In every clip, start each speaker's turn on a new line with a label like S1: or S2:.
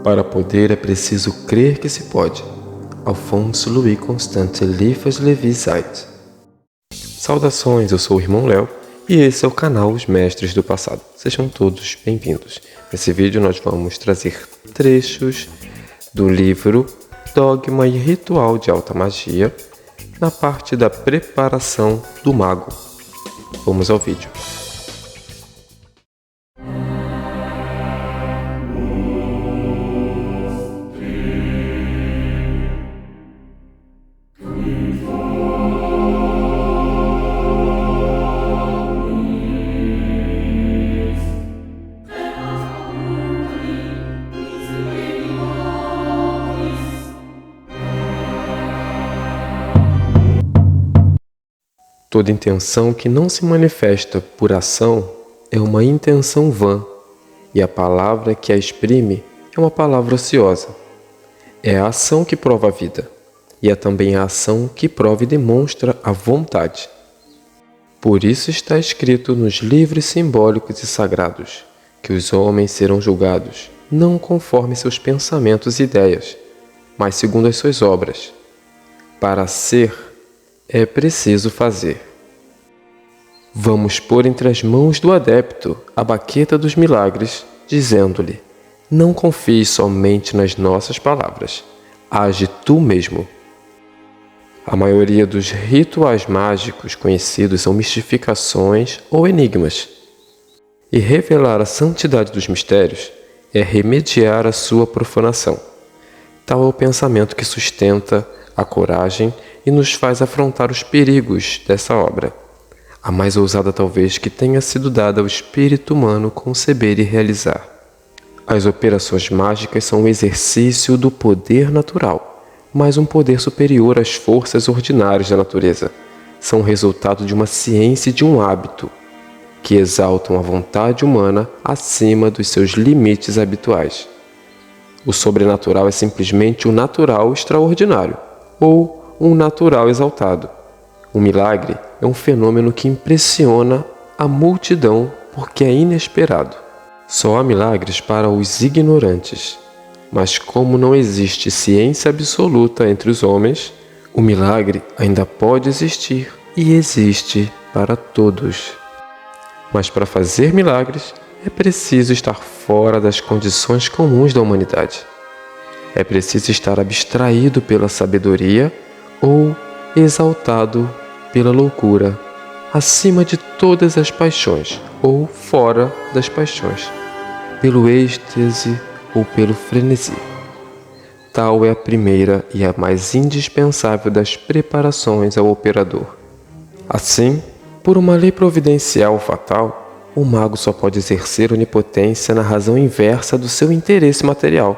S1: Para poder é preciso crer que se pode. Alphonse Louis Constante Eliphas Levi Zayt. Saudações, eu sou o irmão Léo e esse é o canal Os Mestres do Passado. Sejam todos bem-vindos. Nesse vídeo nós vamos trazer trechos do livro Dogma e Ritual de Alta Magia, na parte da preparação do mago. Vamos ao vídeo. Toda intenção que não se manifesta por ação é uma intenção vã, e a palavra que a exprime é uma palavra ociosa. É a ação que prova a vida, e é também a ação que prova e demonstra a vontade. Por isso está escrito nos livros simbólicos e sagrados, que os homens serão julgados, não conforme seus pensamentos e ideias, mas segundo as suas obras. Para ser, é preciso fazer. Vamos pôr entre as mãos do adepto a baqueta dos milagres, dizendo-lhe: não confie somente nas nossas palavras, age tu mesmo. A maioria dos rituais mágicos conhecidos são mistificações ou enigmas. E revelar a santidade dos mistérios é remediar a sua profanação. Tal é o pensamento que sustenta a coragem e nos faz afrontar os perigos dessa obra, a mais ousada talvez que tenha sido dada ao espírito humano conceber e realizar. As operações mágicas são um exercício do poder natural, mas um poder superior às forças ordinárias da natureza. São o resultado de uma ciência e de um hábito, que exaltam a vontade humana acima dos seus limites habituais. O sobrenatural é simplesmente um natural extraordinário, ou um natural exaltado. O milagre é um fenômeno que impressiona a multidão porque é inesperado. Só há milagres para os ignorantes. Mas como não existe ciência absoluta entre os homens, o milagre ainda pode existir e existe para todos. Mas para fazer milagres, é preciso estar fora das condições comuns da humanidade. É preciso estar abstraído pela sabedoria ou exaltado pela loucura, acima de todas as paixões ou fora das paixões, pelo êxtase ou pelo frenesi. Tal é a primeira e a mais indispensável das preparações ao operador. Assim, por uma lei providencial fatal, o mago só pode exercer onipotência na razão inversa do seu interesse material.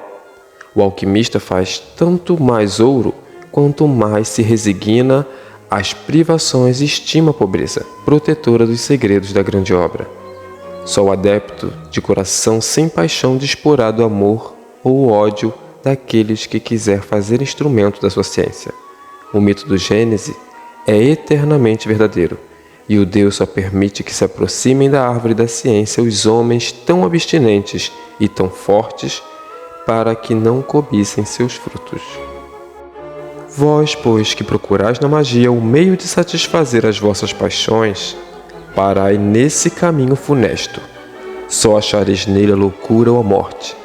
S1: O alquimista faz tanto mais ouro quanto mais se resigna às privações e estima a pobreza, protetora dos segredos da grande obra. Só o adepto de coração sem paixão disporá do amor ou ódio daqueles que quiser fazer instrumento da sua ciência. O mito do Gênese é eternamente verdadeiro, e o Deus só permite que se aproximem da árvore da ciência os homens tão abstinentes e tão fortes para que não cobissem seus frutos. Vós, pois, que procurais na magia o meio de satisfazer as vossas paixões, parai nesse caminho funesto. Só achareis nele a loucura ou a morte.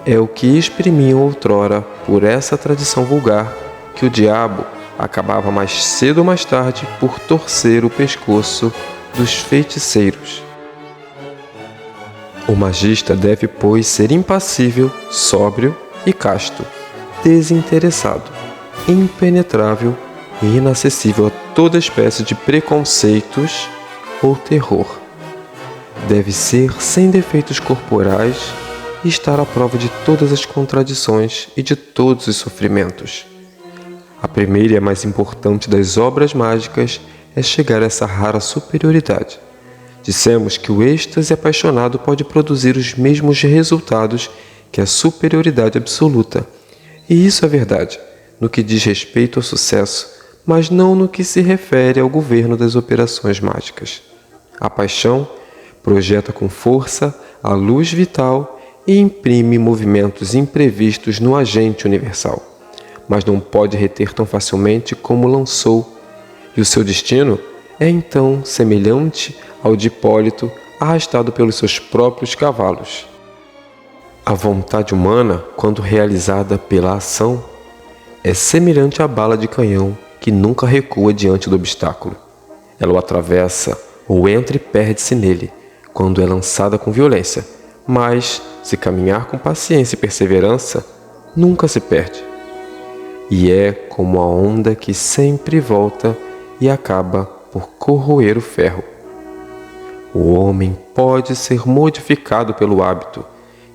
S1: É o que exprimiam outrora, por essa tradição vulgar, que o diabo acabava mais cedo ou mais tarde por torcer o pescoço dos feiticeiros. O magista deve, pois, ser impassível, sóbrio e casto, desinteressado, impenetrável e inacessível a toda espécie de preconceitos ou terror. Deve ser sem defeitos corporais e estar à prova de todas as contradições e de todos os sofrimentos. A primeira e a mais importante das obras mágicas é chegar a essa rara superioridade. Dissemos que o êxtase apaixonado pode produzir os mesmos resultados que a superioridade absoluta. E isso é verdade no que diz respeito ao sucesso, mas não no que se refere ao governo das operações mágicas. A paixão projeta com força a luz vital e imprime movimentos imprevistos no agente universal, mas não pode reter tão facilmente como lançou, e o seu destino é então semelhante ao de Hipólito arrastado pelos seus próprios cavalos. A vontade humana, quando realizada pela ação, é semelhante à bala de canhão que nunca recua diante do obstáculo. Ela o atravessa ou entra e perde-se nele quando é lançada com violência, mas, se caminhar com paciência e perseverança, nunca se perde. E é como a onda que sempre volta e acaba por corroer o ferro. O homem pode ser modificado pelo hábito,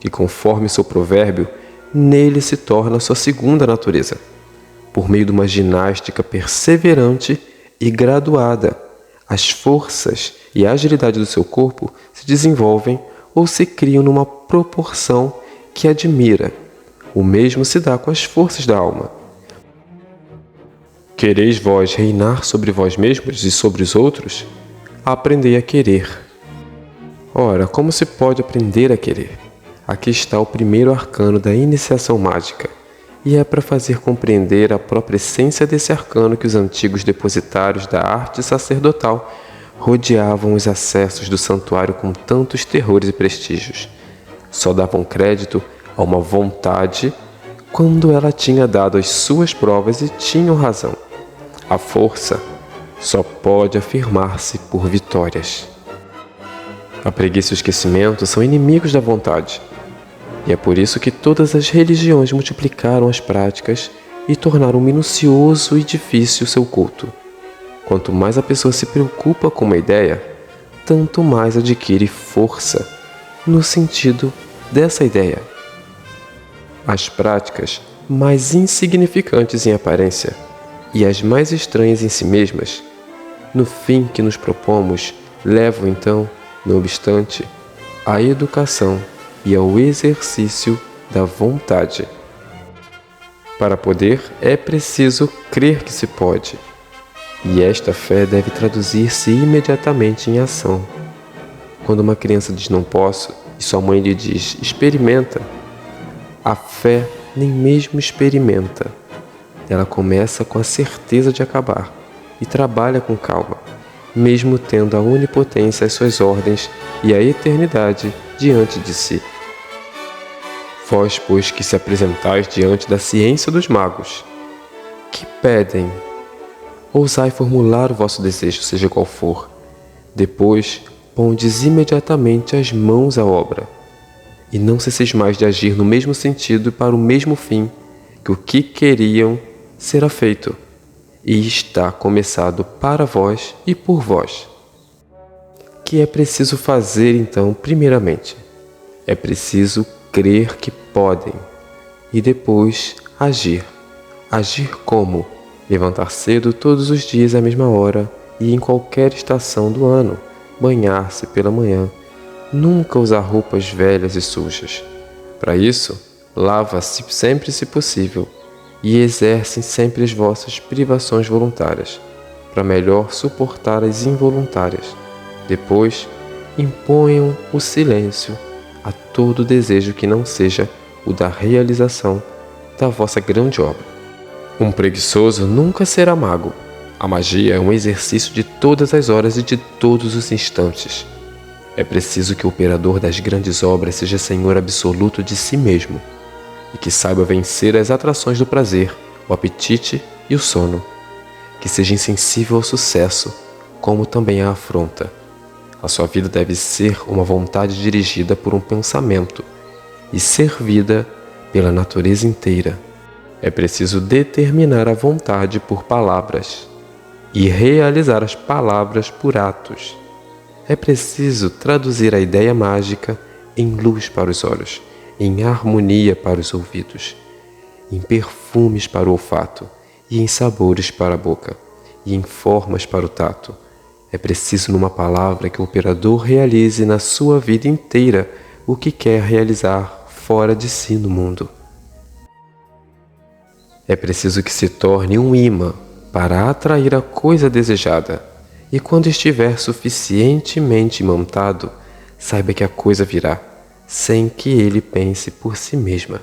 S1: que, conforme seu provérbio, nele se torna sua segunda natureza, por meio de uma ginástica perseverante e graduada. As forças e a agilidade do seu corpo se desenvolvem ou se criam numa proporção que admira. O mesmo se dá com as forças da alma. Quereis vós reinar sobre vós mesmos e sobre os outros? Aprendei a querer. Ora, como se pode aprender a querer? Aqui está o primeiro arcano da iniciação mágica, e é para fazer compreender a própria essência desse arcano que os antigos depositários da arte sacerdotal rodeavam os acessos do santuário com tantos terrores e prestígios. Só davam crédito a uma vontade quando ela tinha dado as suas provas e tinham razão. A força só pode afirmar-se por vitórias. A preguiça e o esquecimento são inimigos da vontade. E é por isso que todas as religiões multiplicaram as práticas e tornaram minucioso e difícil seu culto. Quanto mais a pessoa se preocupa com uma ideia, tanto mais adquire força no sentido dessa ideia. As práticas mais insignificantes em aparência e as mais estranhas em si mesmas, no fim que nos propomos, levam então, não obstante, à educação e ao exercício da vontade. Para poder, é preciso crer que se pode, e esta fé deve traduzir-se imediatamente em ação. Quando uma criança diz não posso e sua mãe lhe diz experimenta, a fé nem mesmo experimenta. Ela começa com a certeza de acabar e trabalha com calma, mesmo tendo a onipotência às suas ordens e a eternidade diante de si. Vós, pois, que se apresentais diante da ciência dos magos, que pedem? Ousai formular o vosso desejo, seja qual for. Depois, pondes imediatamente as mãos à obra. E não cesseis mais de agir no mesmo sentido e para o mesmo fim, que o que queriam será feito, e está começado para vós e por vós. Que é preciso fazer, então, primeiramente? É preciso crer que podem, e depois agir. Agir como? Levantar cedo todos os dias à mesma hora e em qualquer estação do ano, banhar-se pela manhã, nunca usar roupas velhas e sujas. Para isso, lava-se sempre se possível e exercem sempre as vossas privações voluntárias, para melhor suportar as involuntárias. Depois, imponham o silêncio a todo desejo que não seja o da realização da vossa grande obra. Um preguiçoso nunca será mago. A magia é um exercício de todas as horas e de todos os instantes. É preciso que o operador das grandes obras seja senhor absoluto de si mesmo e que saiba vencer as atrações do prazer, o apetite e o sono. Que seja insensível ao sucesso, como também à afronta. A sua vida deve ser uma vontade dirigida por um pensamento e servida pela natureza inteira. É preciso determinar a vontade por palavras e realizar as palavras por atos. É preciso traduzir a ideia mágica em luz para os olhos, em harmonia para os ouvidos, em perfumes para o olfato, e em sabores para a boca, e em formas para o tato. É preciso, numa palavra, que o operador realize na sua vida inteira o que quer realizar fora de si no mundo. É preciso que se torne um imã para atrair a coisa desejada, e quando estiver suficientemente imantado, saiba que a coisa virá, sem que ele pense por si mesma.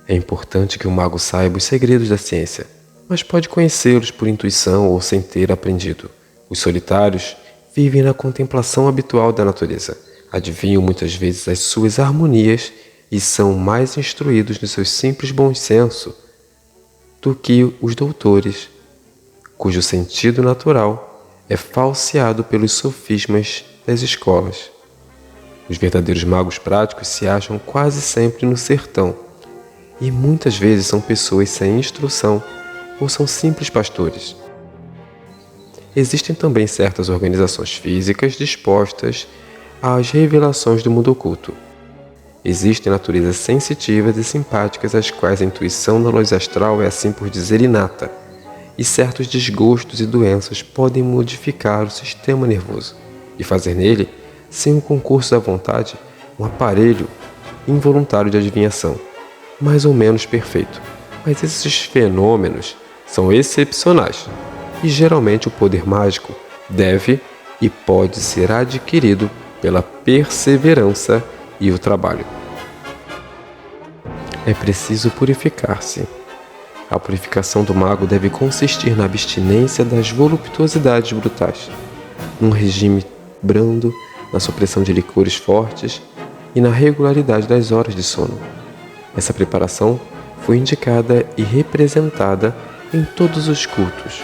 S1: É importante que o mago saiba os segredos da ciência, mas pode conhecê-los por intuição ou sem ter aprendido. Os solitários vivem na contemplação habitual da natureza, adivinham muitas vezes as suas harmonias e são mais instruídos no seu simples bom senso do que os doutores, cujo sentido natural é falseado pelos sofismas das escolas. Os verdadeiros magos práticos se acham quase sempre no sertão, e muitas vezes são pessoas sem instrução ou são simples pastores. Existem também certas organizações físicas dispostas às revelações do mundo oculto. Existem naturezas sensitivas e simpáticas às quais a intuição da luz astral é, assim por dizer, inata, e certos desgostos e doenças podem modificar o sistema nervoso e fazer nele, sem o concurso da vontade, um aparelho involuntário de adivinhação, mais ou menos perfeito. Mas esses fenômenos são excepcionais e geralmente o poder mágico deve e pode ser adquirido pela perseverança e o trabalho. É preciso purificar-se. A purificação do mago deve consistir na abstinência das voluptuosidades brutais, num regime brando, na supressão de licores fortes e na regularidade das horas de sono. Essa preparação foi indicada e representada em todos os cultos,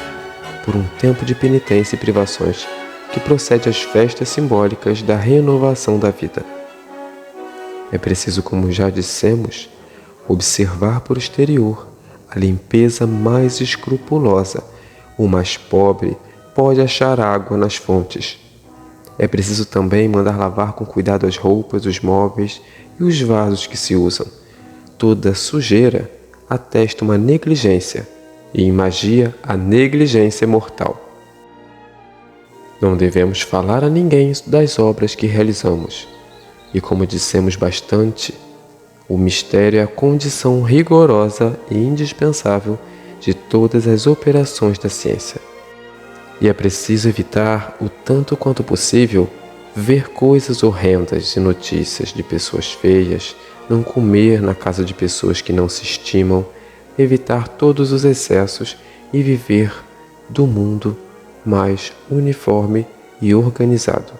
S1: por um tempo de penitência e privações que procede às festas simbólicas da renovação da vida. É preciso, como já dissemos, observar por exterior a limpeza mais escrupulosa. O mais pobre pode achar água nas fontes. É preciso também mandar lavar com cuidado as roupas, os móveis e os vasos que se usam. Toda sujeira atesta uma negligência, e em magia a negligência é mortal. Não devemos falar a ninguém das obras que realizamos. E como dissemos bastante, o mistério é a condição rigorosa e indispensável de todas as operações da ciência. E é preciso evitar, o tanto quanto possível, ver coisas horrendas e notícias de pessoas feias, não comer na casa de pessoas que não se estimam, evitar todos os excessos e viver do mundo mais uniforme e organizado.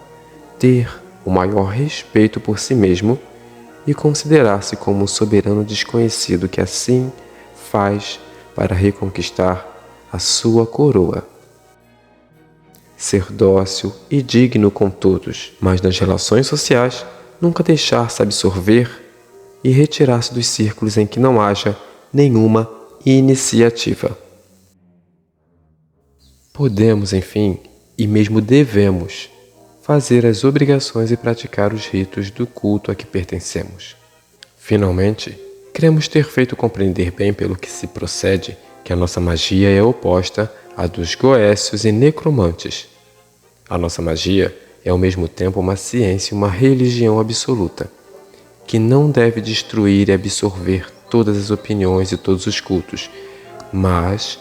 S1: Ter o maior respeito por si mesmo e considerar-se como um soberano desconhecido que assim faz para reconquistar a sua coroa. Ser dócil e digno com todos, mas nas relações sociais nunca deixar-se absorver e retirar-se dos círculos em que não haja nenhuma iniciativa. Podemos, enfim, e mesmo devemos, fazer as obrigações e praticar os ritos do culto a que pertencemos. Finalmente, cremos ter feito compreender bem pelo que se procede que a nossa magia é oposta à dos goécios e necromantes. A nossa magia é ao mesmo tempo uma ciência e uma religião absoluta, que não deve destruir e absorver todas as opiniões e todos os cultos, mas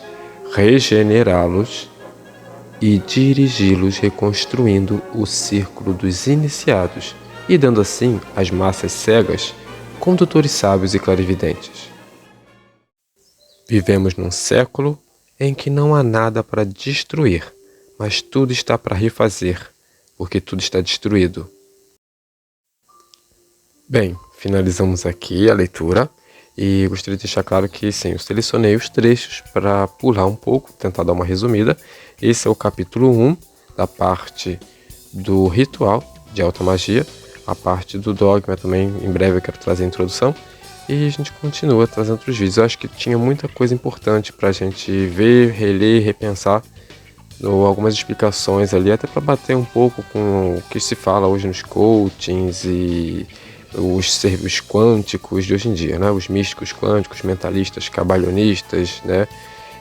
S1: regenerá-los e dirigi-los reconstruindo o círculo dos iniciados e dando assim às massas cegas condutores sábios e clarividentes. Vivemos num século em que não há nada para destruir, mas tudo está para refazer, porque tudo está destruído. Bem, finalizamos aqui a leitura e gostaria de deixar claro que sim, eu selecionei os trechos para pular um pouco, tentar dar uma resumida. Esse é o capítulo 1 da parte do ritual de alta magia, a parte do dogma também, em breve eu quero trazer a introdução, e a gente continua trazendo outros vídeos. Eu acho que tinha muita coisa importante para a gente ver, reler, repensar, ou algumas explicações ali, até para bater um pouco com o que se fala hoje nos coachings e os serviços quânticos de hoje em dia, né? Os místicos quânticos, mentalistas, cabalhonistas, né?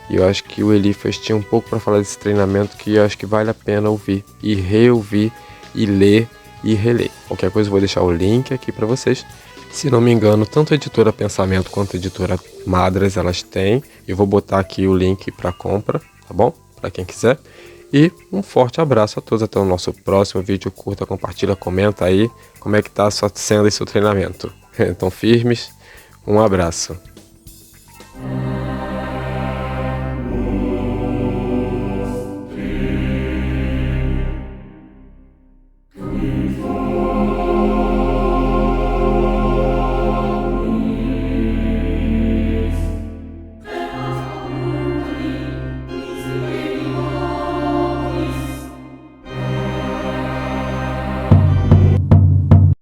S1: E eu acho que o Eliphas tinha um pouco para falar desse treinamento que eu acho que vale a pena ouvir e reouvir e ler e reler. Qualquer coisa eu vou deixar o link aqui para vocês. Se não me engano, tanto a editora Pensamento quanto a editora Madras elas têm. Eu vou botar aqui o link para compra, tá bom? Para quem quiser. E um forte abraço a todos, até o nosso próximo vídeo. Curta, compartilha, comenta aí como é que está sendo esse seu treinamento. Então firmes, um abraço.